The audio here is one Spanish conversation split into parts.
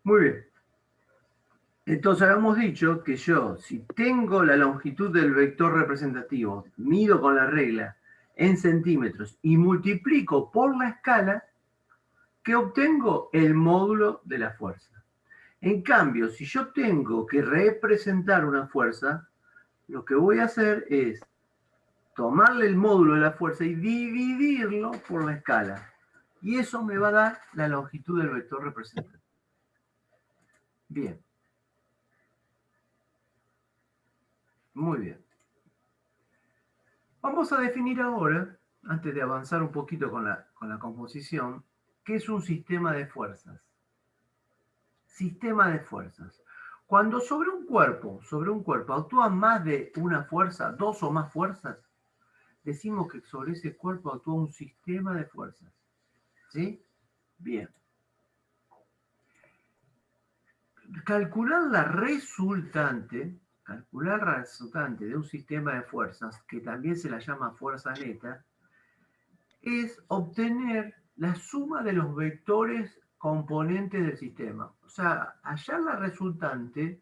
Muy bien. Entonces habíamos dicho que yo, si tengo la longitud del vector representativo, mido con la regla en centímetros y multiplico por la escala, ¿qué obtengo? El módulo de la fuerza. En cambio, si yo tengo que representar una fuerza, lo que voy a hacer es tomarle el módulo de la fuerza y dividirlo por la escala. Y eso me va a dar la longitud del vector representativo. Bien. Muy bien. Vamos a definir ahora, antes de avanzar un poquito con la composición, qué es un sistema de fuerzas. Sistema de fuerzas. Cuando sobre un cuerpo actúa más de una fuerza, dos o más fuerzas, decimos que sobre ese cuerpo actúa un sistema de fuerzas. ¿Sí? Bien. Calcular la resultante de un sistema de fuerzas, que también se la llama fuerza neta, es obtener la suma de los vectores componentes del sistema. O sea, hallar la resultante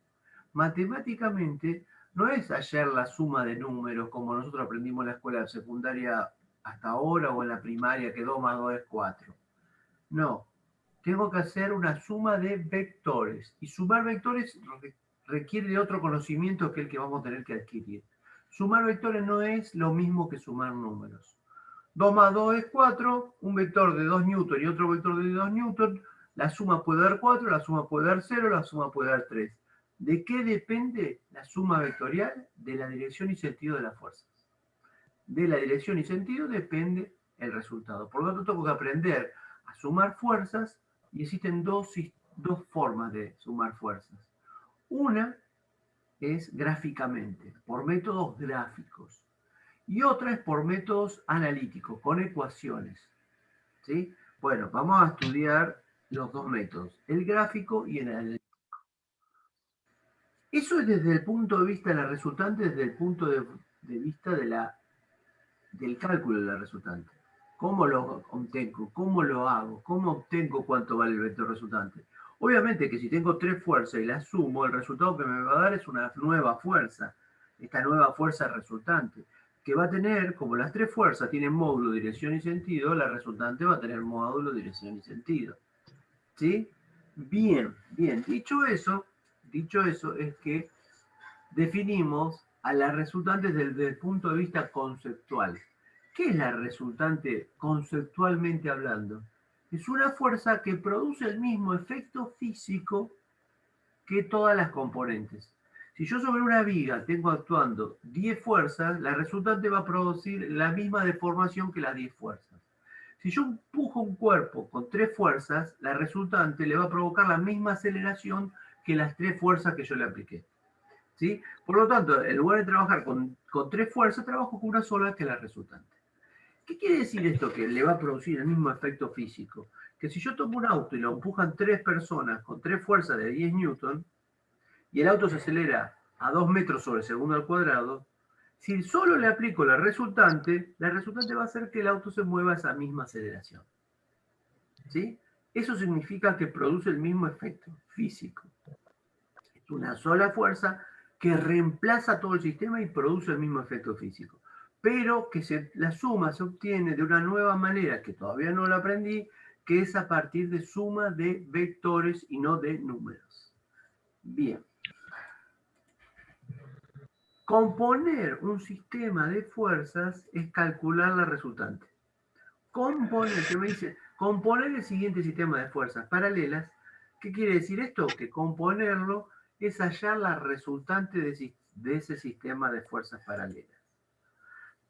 matemáticamente no es hallar la suma de números como nosotros aprendimos en la escuela secundaria hasta ahora o en la primaria, que 2 más 2 es 4. No, tengo que hacer una suma de vectores. Y sumar vectores requiere de otro conocimiento que el que vamos a tener que adquirir. Sumar vectores no es lo mismo que sumar números. 2 más 2 es 4, un vector de 2 newton y otro vector de 2 newton, la suma puede dar 4, la suma puede dar 0, la suma puede dar 3. ¿De qué depende la suma vectorial? De la dirección y sentido de las fuerzas. De la dirección y sentido depende el resultado. Por lo tanto, tengo que aprender a sumar fuerzas y existen dos formas de sumar fuerzas. Una es gráficamente, por métodos gráficos. Y otra es por métodos analíticos, con ecuaciones. ¿Sí? Bueno, vamos a estudiar los dos métodos, el gráfico y el analítico. Eso es desde el punto de vista de la resultante, desde el punto de vista del cálculo de la resultante. ¿Cómo lo obtengo? ¿Cómo lo hago? ¿Cómo obtengo cuánto vale el vector resultante? Obviamente que si tengo tres fuerzas y las sumo, el resultado que me va a dar es una nueva fuerza. Esta nueva fuerza resultante, que va a tener, como las tres fuerzas tienen módulo, dirección y sentido, la resultante va a tener módulo, dirección y sentido. ¿Sí? Bien, bien. Dicho eso es que definimos a la resultante desde el punto de vista conceptual. ¿Qué es la resultante conceptualmente hablando? Es una fuerza que produce el mismo efecto físico que todas las componentes. Si yo sobre una viga tengo actuando 10 fuerzas, la resultante va a producir la misma deformación que las 10 fuerzas. Si yo empujo un cuerpo con 3 fuerzas, la resultante le va a provocar la misma aceleración que las 3 fuerzas que yo le apliqué. ¿Sí? Por lo tanto, en lugar de trabajar con 3 fuerzas, trabajo con una sola que es la resultante. ¿Qué quiere decir esto? Que le va a producir el mismo efecto físico. Que si yo tomo un auto y lo empujan 3 personas con 3 fuerzas de 10 newton, y el auto se acelera a 2 metros sobre segundo al cuadrado, si solo le aplico la resultante va a hacer que el auto se mueva a esa misma aceleración. ¿Sí? Eso significa que produce el mismo efecto físico. Es una sola fuerza que reemplaza todo el sistema y produce el mismo efecto físico. Pero que la suma se obtiene de una nueva manera, que todavía no la aprendí, que es a partir de suma de vectores y no de números. Bien. Componer un sistema de fuerzas es calcular la resultante. Que me dice, componer el siguiente sistema de fuerzas paralelas. ¿Qué quiere decir esto? Que componerlo es hallar la resultante de ese sistema de fuerzas paralelas.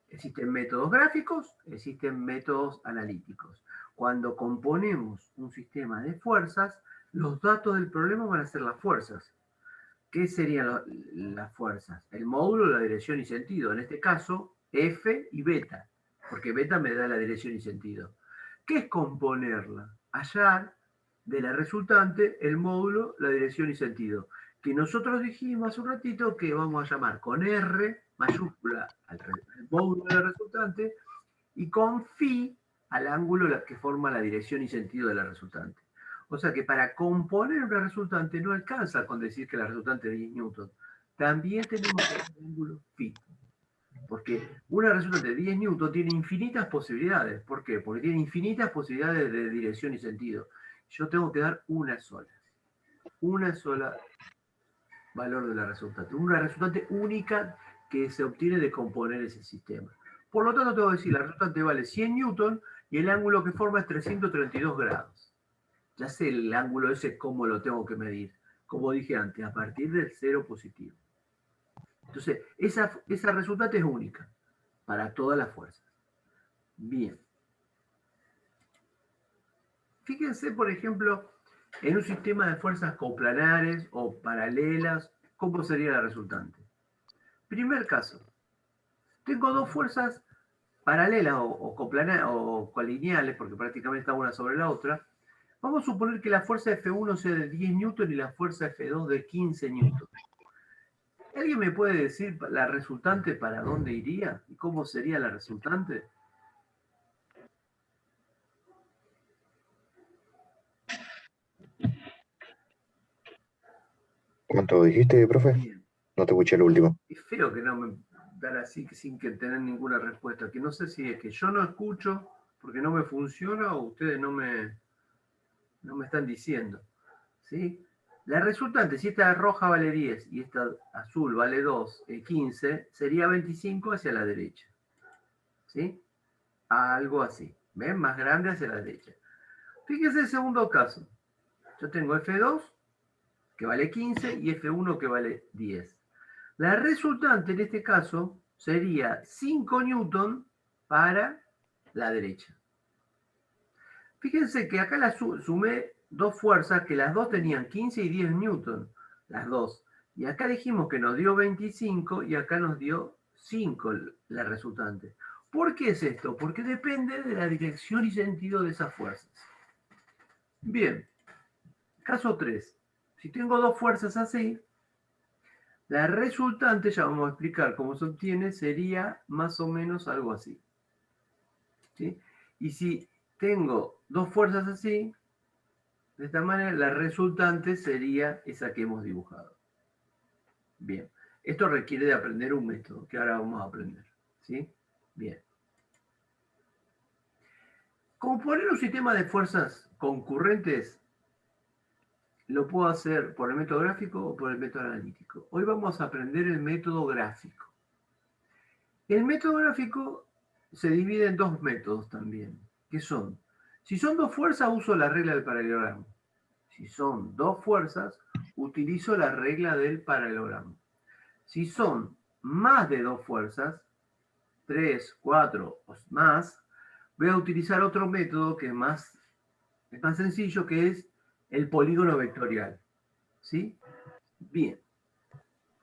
Existen métodos gráficos, existen métodos analíticos. Cuando componemos un sistema de fuerzas, los datos del problema van a ser las fuerzas. ¿Qué serían las fuerzas? El módulo, la dirección y sentido. En este caso, F y beta, porque beta me da la dirección y sentido. ¿Qué es componerla? Hallar de la resultante el módulo, la dirección y sentido. Que nosotros dijimos hace un ratito que vamos a llamar con R mayúscula al módulo de la resultante y con phi al ángulo que forma la dirección y sentido de la resultante. O sea que para componer una resultante no alcanza con decir que la resultante es 10 newton. También tenemos que ver el ángulo phi. Porque una resultante de 10 newton tiene infinitas posibilidades. ¿Por qué? Porque tiene infinitas posibilidades de dirección y sentido. Yo tengo que dar una sola valor de la resultante. Una resultante única que se obtiene de componer ese sistema. Por lo tanto, tengo que decir, la resultante vale 100 newton y el ángulo que forma es 332 grados. Ya sé el ángulo ese cómo lo tengo que medir. Como dije antes, a partir del cero positivo. Entonces, esa resultante es única para todas las fuerzas. Bien. Fíjense, por ejemplo, en un sistema de fuerzas coplanares o paralelas, ¿cómo sería la resultante? Primer caso, tengo dos fuerzas paralelas o colineales, porque prácticamente están una sobre la otra. Vamos a suponer que la fuerza F1 sea de 10 newton y la fuerza F2 de 15 newton. ¿Alguien me puede decir la resultante para dónde iría? ¿Y cómo sería la resultante? ¿Cuánto dijiste, profe? Bien. No te escuché el último. Es feo que no me dan así sin que tener ninguna respuesta. Que no sé si es que yo no escucho porque no me funciona o ustedes no me están diciendo. ¿Sí? La resultante, si esta roja vale 10 y esta azul vale 2, 15, sería 25 hacia la derecha. ¿Sí? Algo así. ¿Ven? Más grande hacia la derecha. Fíjense el segundo caso. Yo tengo F2, que vale 15, y F1, que vale 10. La resultante en este caso sería 5 newton para la derecha. Fíjense que acá sumé dos fuerzas que las dos tenían 15 y 10 newton, las dos. Y acá dijimos que nos dio 25 y acá nos dio 5 la resultante. ¿Por qué es esto? Porque depende de la dirección y sentido de esas fuerzas. Bien, caso 3. Si tengo dos fuerzas así, la resultante, ya vamos a explicar cómo se obtiene, sería más o menos algo así. ¿Sí? Y si tengo dos fuerzas así, de esta manera, la resultante sería esa que hemos dibujado. Bien, esto requiere de aprender un método, que ahora vamos a aprender. ¿Sí? Bien. Componer un sistema de fuerzas concurrentes lo puedo hacer por el método gráfico o por el método analítico. Hoy vamos a aprender el método gráfico. El método gráfico se divide en dos métodos también, que son, si son dos fuerzas, uso la regla del paralelogramo. Si son dos fuerzas, utilizo la regla del paralelogramo. Si son más de dos fuerzas, 3, 4 o más, voy a utilizar otro método que es más sencillo, que es el polígono vectorial. ¿Sí? Bien.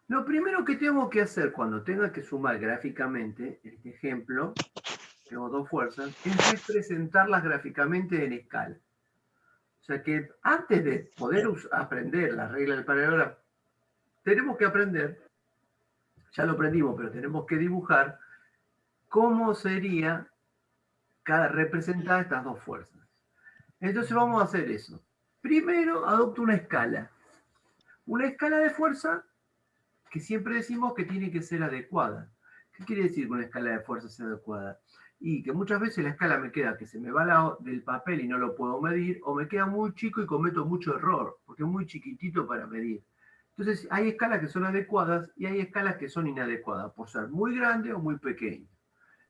Lo primero que tengo que hacer cuando tenga que sumar gráficamente, en este ejemplo, tengo dos fuerzas, es representarlas gráficamente en escala. O sea que antes de poder aprender la regla del paralelogramo, tenemos que aprender, ya lo aprendimos, pero tenemos que dibujar cómo sería representar estas dos fuerzas. Entonces vamos a hacer eso. Primero adopto una escala. Una escala de fuerza que siempre decimos que tiene que ser adecuada. ¿Qué quiere decir que una escala de fuerza sea adecuada? Y que muchas veces la escala me queda que se me va del papel y no lo puedo medir, o me queda muy chico y cometo mucho error, porque es muy chiquitito para medir. Entonces hay escalas que son adecuadas y hay escalas que son inadecuadas, por ser muy grande o muy pequeña.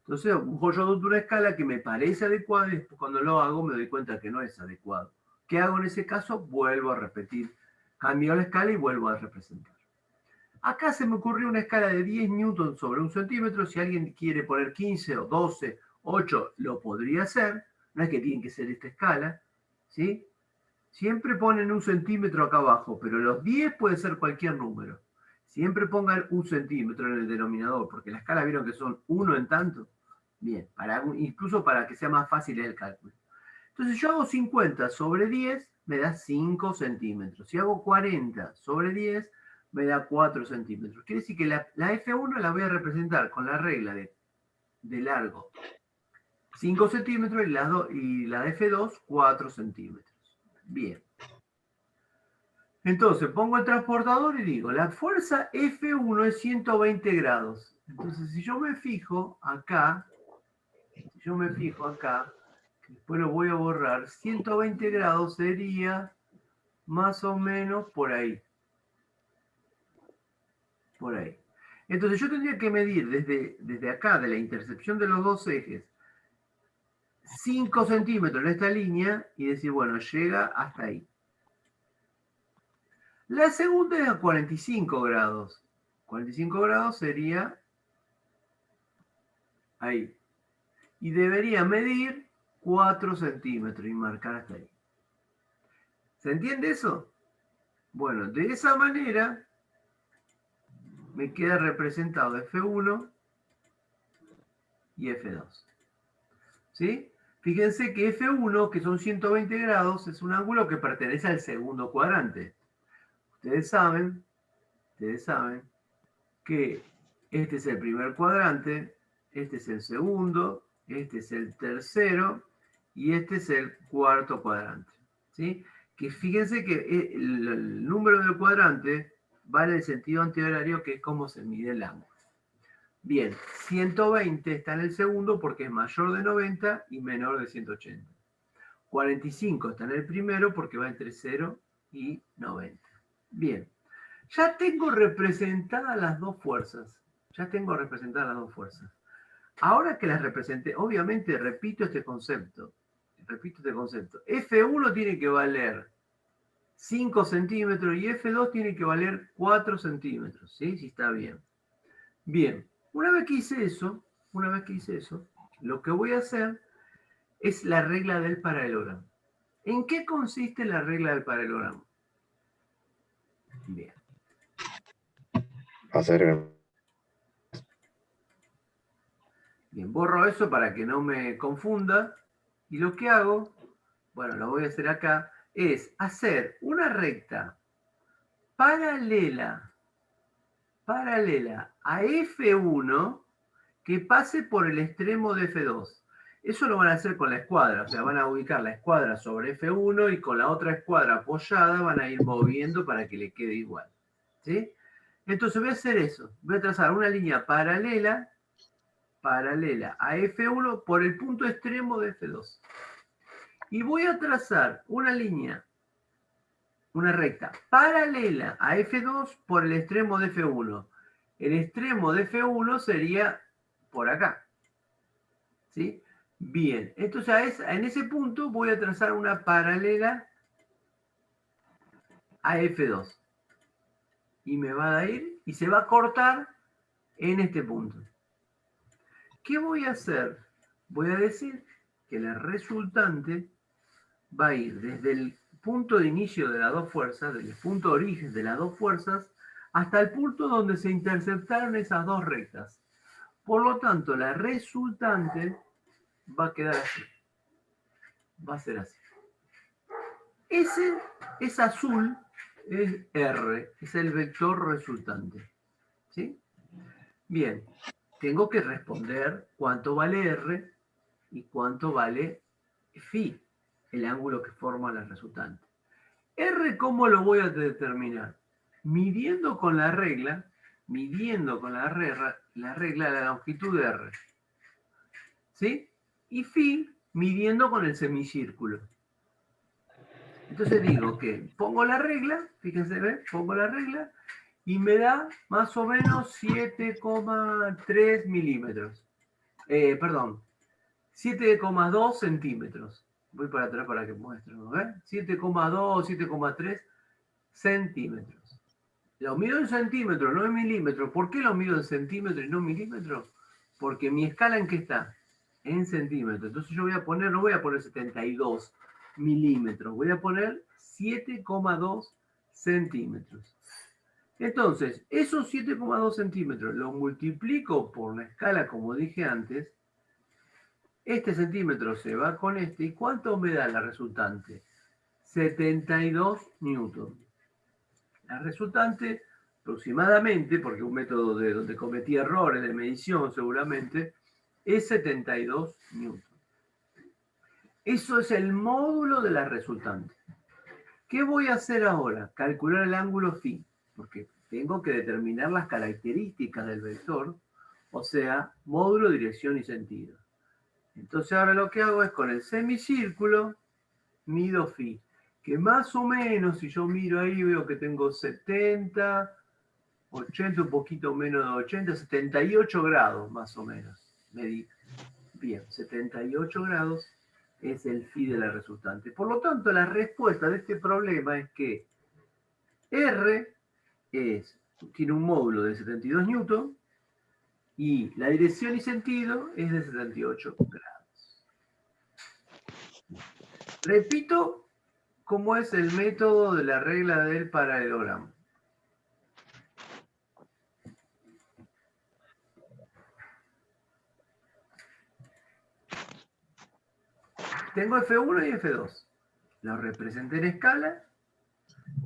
Entonces yo adopto una escala que me parece adecuada y después cuando lo hago me doy cuenta que no es adecuado. ¿Qué hago en ese caso? Vuelvo a repetir. Cambio la escala y vuelvo a representar. Acá se me ocurrió una escala de 10 newton sobre un centímetro. Si alguien quiere poner 15 o 12, 8, lo podría hacer. No es que tiene que ser esta escala. ¿Sí? Siempre ponen un centímetro acá abajo, pero los 10 puede ser cualquier número. Siempre pongan un centímetro en el denominador, porque la escala vieron que son 1 en tanto. Bien, incluso para que sea más fácil el cálculo. Entonces yo hago 50 sobre 10, me da 5 centímetros. Si hago 40 sobre 10, me da 4 centímetros. Quiere decir que la F1 la voy a representar con la regla de largo 5 centímetros y la F2 4 centímetros. Bien. Entonces pongo el transportador y digo, la fuerza F1 es 120 grados. Entonces si yo me fijo acá, después lo voy a borrar, 120 grados sería más o menos por ahí. Por ahí. Entonces yo tendría que medir desde acá, de la intercepción de los dos ejes, 5 centímetros en esta línea y decir, bueno, llega hasta ahí. La segunda es a 45 grados. 45 grados sería ahí. Y debería medir 4 centímetros y marcar hasta ahí. ¿Se entiende eso? Bueno, de esa manera me queda representado F1 y F2. ¿Sí? Fíjense que F1, que son 120 grados, es un ángulo que pertenece al segundo cuadrante. Ustedes saben que este es el primer cuadrante, este es el segundo, este es el tercero y este es el cuarto cuadrante. ¿Sí? Que fíjense que el número del cuadrante va en el sentido antihorario, que es como se mide el ángulo. Bien, 120 está en el segundo porque es mayor de 90 y menor de 180. 45 está en el primero porque va entre 0 y 90. Bien, ya tengo representadas las dos fuerzas. Ahora que las representé, obviamente repito este concepto. F1 tiene que valer 5 centímetros y F2 tiene que valer 4 centímetros. ¿Sí? Si está bien. Bien, una vez que hice eso, lo que voy a hacer es la regla del paralelogramo. ¿En qué consiste la regla del paralelogramo? Bien. Bien, borro eso para que no me confunda. Y lo que hago, bueno, lo voy a hacer acá, es hacer una recta paralela a F1 que pase por el extremo de F2. Eso lo van a hacer con la escuadra, o sea, van a ubicar la escuadra sobre F1 y con la otra escuadra apoyada van a ir moviendo para que le quede igual. ¿Sí? Entonces voy a hacer eso, voy a trazar una línea paralela a F1 por el punto extremo de F2. Y voy a trazar una recta paralela a F2 por el extremo de F1. El extremo de F1 sería por acá. ¿Sí? Bien, entonces en ese punto voy a trazar una paralela a F2. Y me va a ir y se va a cortar en este punto. ¿Qué voy a hacer? Voy a decir que la resultante va a ir desde el punto de inicio de las dos fuerzas, desde el punto de origen de las dos fuerzas, hasta el punto donde se interceptaron esas dos rectas. Por lo tanto, la resultante va a quedar así. Va a ser así. Ese es azul, es R, es el vector resultante. ¿Sí? Bien, tengo que responder cuánto vale R y cuánto vale phi, el ángulo que forma la resultante. R, ¿cómo lo voy a determinar? Midiendo con la regla la longitud de R. ¿Sí? Y phi midiendo con el semicírculo. Entonces digo que pongo la regla, fíjense, ¿ven? Pongo la regla y me da más o menos 7,3 milímetros. Perdón, 7,2 centímetros. Voy para atrás para que muestre, ¿no? 7,2, 7,3 centímetros. Lo mido en centímetros, no en milímetros. ¿Por qué lo mido en centímetros y no en milímetros? Porque mi escala, ¿en qué está? En centímetros. Entonces yo no voy a poner 72 milímetros, voy a poner 7,2 centímetros. Entonces, esos 7,2 centímetros los multiplico por la escala, como dije antes. Este centímetro se va con este. ¿Y cuánto me da la resultante? 72 newton. La resultante, aproximadamente, porque es un método donde cometí errores de medición seguramente, es 72 newton. Eso es el módulo de la resultante. ¿Qué voy a hacer ahora? Calcular el ángulo phi, porque tengo que determinar las características del vector, o sea, módulo, dirección y sentido. Entonces ahora lo que hago es con el semicírculo, mido phi, que más o menos, si yo miro ahí, veo que tengo 70, 80, un poquito menos de 80, 78 grados más o menos. Medí. Bien, 78 grados es el phi de la resultante. Por lo tanto, la respuesta de este problema es que R tiene un módulo de 72 newton y la dirección y sentido es de 78 grados. Repito cómo es el método de la regla del paralelogramo. Tengo F1 y F2. Los representé en escala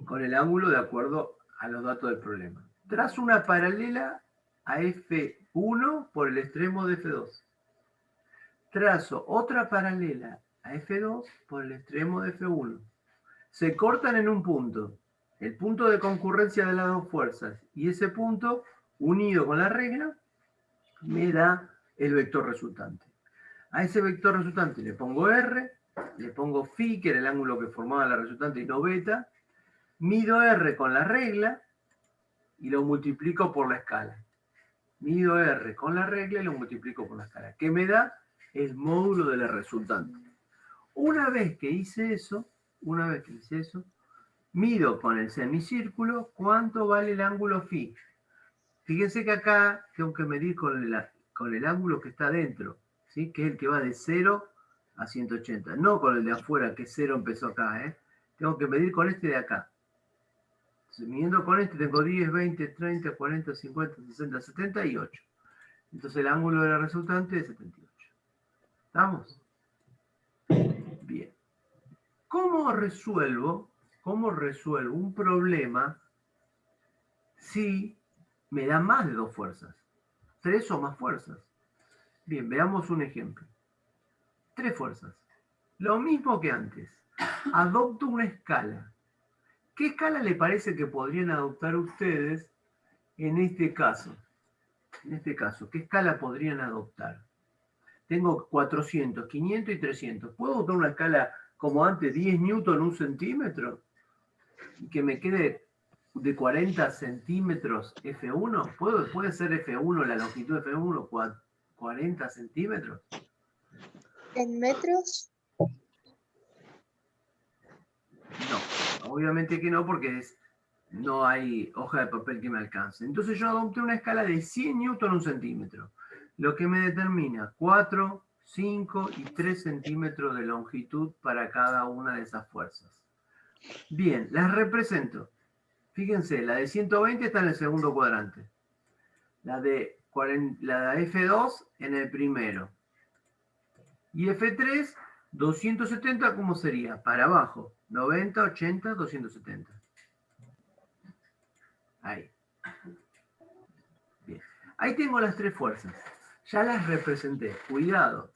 con el ángulo de acuerdo a los datos del problema. Trazo una paralela a F1 por el extremo de F2. Trazo otra paralela a F2 por el extremo de F1. Se cortan en un punto. El punto de concurrencia de las dos fuerzas. Y ese punto, unido con la regla, me da el vector resultante. A ese vector resultante le pongo R, le pongo phi, que era el ángulo que formaba la resultante, y no beta. Mido R con la regla y lo multiplico por la escala. Mido R con la regla y lo multiplico por la escala. ¿Qué me da? El módulo de la resultante. Una vez que hice eso, mido con el semicírculo cuánto vale el ángulo phi. Fíjense que acá tengo que medir con el ángulo que está dentro, ¿sí? Que es el que va de 0 a 180. No con el de afuera, que 0 empezó acá. Tengo que medir con este de acá. Midiendo con este tengo 10, 20, 30, 40, 50, 60, 78. Entonces el ángulo de la resultante es 78. ¿Estamos? Bien. ¿Cómo resuelvo un problema si me da más de dos fuerzas? 3 o más fuerzas. Bien, veamos un ejemplo. 3 fuerzas. Lo mismo que antes. Adopto una escala. ¿Qué escala le parece que podrían adoptar ustedes en este caso? ¿Qué escala podrían adoptar? Tengo 400, 500 y 300. ¿Puedo adoptar una escala como antes, 10 newton, 1 centímetro? Y que me quede de 40 centímetros F1. ¿Puede ser F1, la longitud de F1, 40 centímetros? ¿En metros? No, obviamente que no, porque no hay hoja de papel que me alcance. Entonces yo adopté una escala de 100 newton 1 centímetro, lo que me determina 4, 5 y 3 centímetros de longitud para cada una de esas fuerzas. Bien, las represento. Fíjense, la de 120 está en el segundo cuadrante. La de F2 en el primero. Y F3, 270, ¿cómo sería? Para abajo. 90, 80, 270. Ahí. Bien. Ahí tengo las 3 fuerzas. Ya las representé. Cuidado.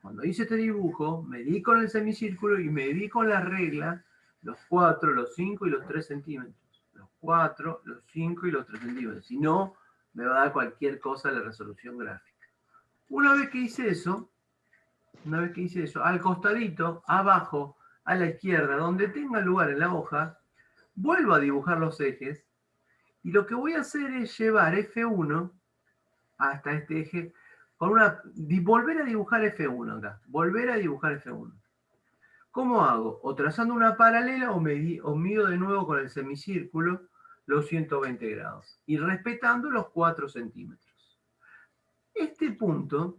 Cuando hice este dibujo, medí con el semicírculo y medí con la regla los 4, los 5 y los 3 centímetros. Los 4, los 5 y los 3 centímetros. Si no, me va a dar cualquier cosa la resolución gráfica. Una vez que hice eso, al costadito, abajo, a la izquierda, donde tenga lugar en la hoja, vuelvo a dibujar los ejes y lo que voy a hacer es llevar F1 hasta este eje, volver a dibujar F1 acá, volver a dibujar F1. ¿Cómo hago? O trazando una paralela o mido de nuevo con el semicírculo los 120 grados y respetando los 4 centímetros. Este punto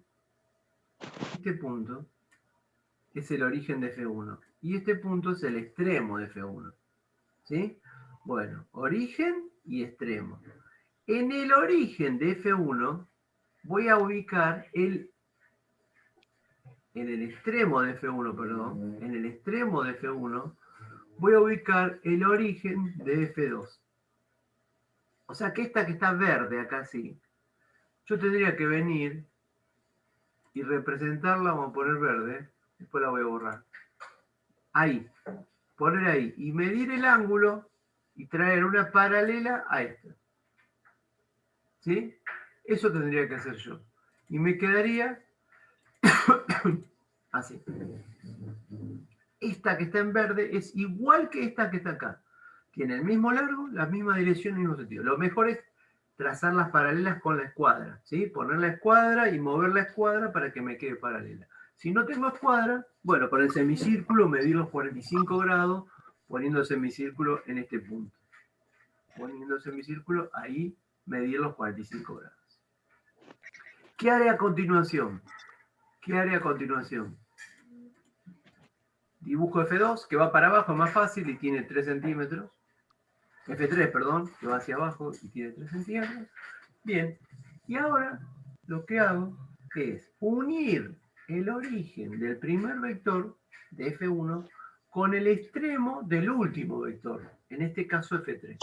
es el origen de F1 y este punto es el extremo de F1. ¿Sí? Bueno, origen y extremo. En el origen de F1 voy a ubicar en el extremo de F1 voy a ubicar el origen de F2. O sea que esta que está verde acá sí, yo tendría que venir y representarla, vamos a poner verde, después la voy a borrar. Ahí. poner ahí y medir el ángulo y traer una paralela a esta. ¿Sí? Eso tendría que hacer yo. Y me quedaría así. Esta que está en verde es igual que esta que está acá. Tiene el mismo largo, la misma dirección y el mismo sentido. Lo mejor es trazar las paralelas con la escuadra, ¿sí? Poner la escuadra y mover la escuadra para que me quede paralela. Si no tengo escuadra, bueno, con el semicírculo medir los 45 grados, poniendo el semicírculo en este punto. Poniendo el semicírculo ahí, medir los 45 grados. ¿Qué haré a continuación? ¿Qué haré a continuación? Dibujo F2, que va para abajo, es más fácil y tiene 3 centímetros. F3, perdón, que va hacia abajo y tiene 3 centímetros. Bien, y ahora lo que hago es unir el origen del primer vector de F1 con el extremo del último vector, en este caso F3.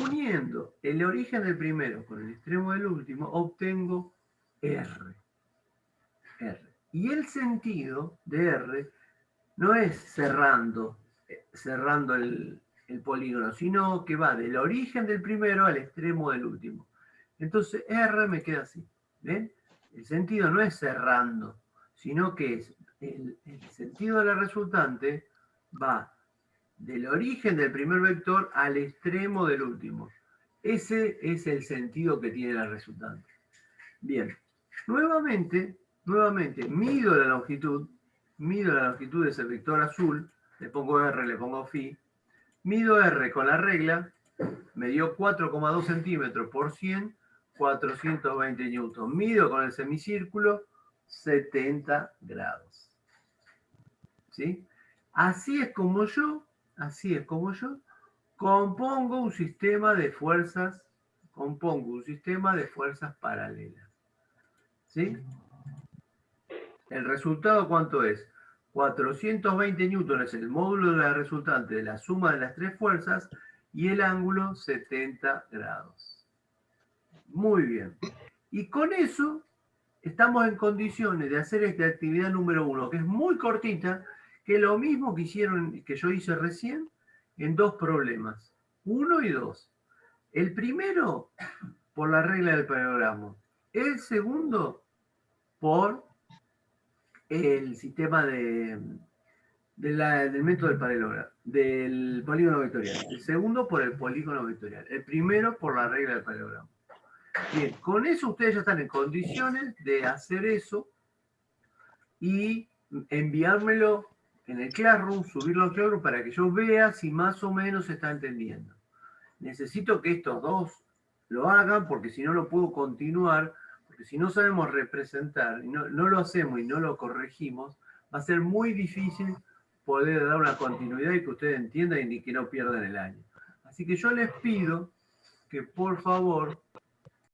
Uniendo el origen del primero con el extremo del último, obtengo R. Y el sentido de R no es cerrando el polígono, sino que va del origen del primero al extremo del último. Entonces R me queda así. ¿Ven? El sentido no es cerrando, sino que es el sentido de la resultante va del origen del primer vector al extremo del último. Ese es el sentido que tiene la resultante. Bien, nuevamente mido la longitud de ese vector azul, le pongo R, le pongo phi, mido R con la regla, me dio 4,2 centímetros por 100, 420 newtons. Mido con el semicírculo, 70 grados. ¿Sí? Así es como yo compongo un sistema de fuerzas paralelas. ¿Sí? ¿El resultado cuánto es? 420 newtons es el módulo de la resultante de la suma de las tres fuerzas y el ángulo 70 grados. Muy bien. Y con eso estamos en condiciones de hacer esta actividad número 1, que es muy cortita, que es lo mismo que yo hice recién en dos problemas, 1 y 2. El primero, por la regla del paralelogramo. El segundo, por el sistema del método del paralelogramo, del polígono vectorial. El segundo, por el polígono vectorial. El primero, por la regla del paralelogramo. Bien, con eso ustedes ya están en condiciones de hacer eso y enviármelo en el Classroom, subirlo al Classroom para que yo vea si más o menos se está entendiendo. Necesito que estos dos lo hagan porque si no lo puedo continuar, porque si no sabemos representar, y no lo hacemos y no lo corregimos, va a ser muy difícil poder dar una continuidad y que ustedes entiendan y que no pierdan el año. Así que yo les pido que por favor